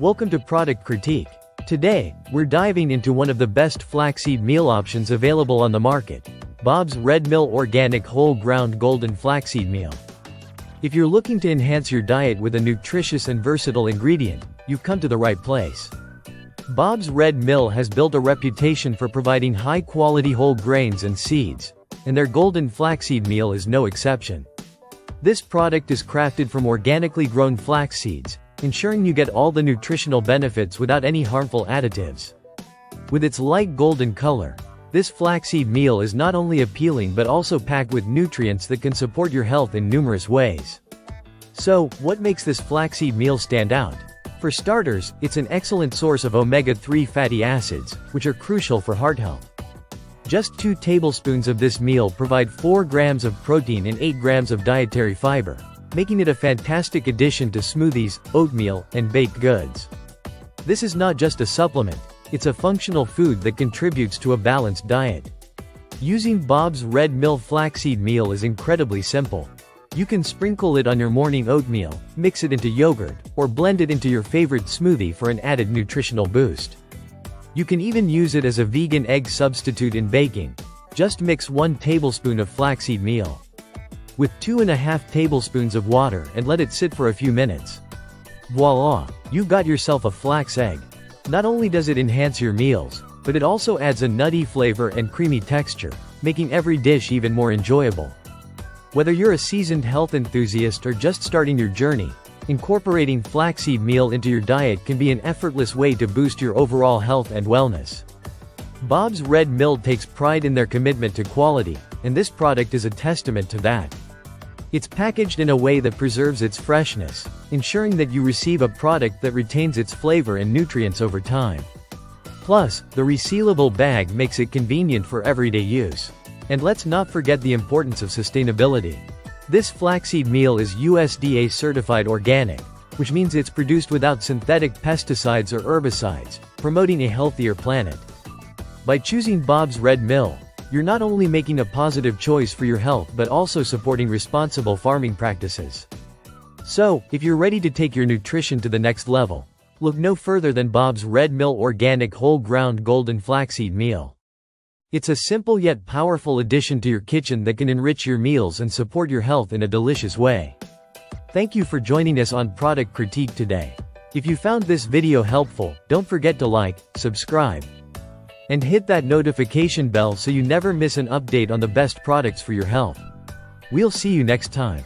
Welcome to Product Critique. Today, we're diving into one of the best flaxseed meal options available on the market, Bob's Red Mill Organic Whole Ground Golden Flaxseed Meal. If you're looking to enhance your diet with a nutritious and versatile ingredient, you've come to the right place. Bob's Red Mill has built a reputation for providing high-quality whole grains and seeds, and their golden flaxseed meal is no exception. This product is crafted from organically grown flax seeds, ensuring you get all the nutritional benefits without any harmful additives. With its light golden color, this flaxseed meal is not only appealing but also packed with nutrients that can support your health in numerous ways. So, what makes this flaxseed meal stand out? For starters, it's an excellent source of omega-3 fatty acids, which are crucial for heart health. Just 2 tablespoons of this meal provide 4 grams of protein and 8 grams of dietary fiber, making it a fantastic addition to smoothies, oatmeal, and baked goods. This is not just a supplement, it's a functional food that contributes to a balanced diet. Using Bob's Red Mill Flaxseed Meal is incredibly simple. You can sprinkle it on your morning oatmeal, mix it into yogurt, or blend it into your favorite smoothie for an added nutritional boost. You can even use it as a vegan egg substitute in baking. Just mix 1 tablespoon of flaxseed meal with 2.5 tablespoons of water and let it sit for a few minutes. Voila! You've got yourself a flax egg. Not only does it enhance your meals, but it also adds a nutty flavor and creamy texture, making every dish even more enjoyable. Whether you're a seasoned health enthusiast or just starting your journey, incorporating flaxseed meal into your diet can be an effortless way to boost your overall health and wellness. Bob's Red Mill takes pride in their commitment to quality, and this product is a testament to that. It's packaged in a way that preserves its freshness, ensuring that you receive a product that retains its flavor and nutrients over time. Plus, the resealable bag makes it convenient for everyday use. And let's not forget the importance of sustainability. This flaxseed meal is USDA certified organic, which means it's produced without synthetic pesticides or herbicides, promoting a healthier planet. By choosing Bob's Red Mill, you're not only making a positive choice for your health but also supporting responsible farming practices. So, if you're ready to take your nutrition to the next level, look no further than Bob's Red Mill Organic Whole Ground Golden Flaxseed Meal. It's a simple yet powerful addition to your kitchen that can enrich your meals and support your health in a delicious way. Thank you for joining us on Product Critique today. If you found this video helpful, don't forget to like, subscribe, and hit that notification bell so you never miss an update on the best products for your health. We'll see you next time.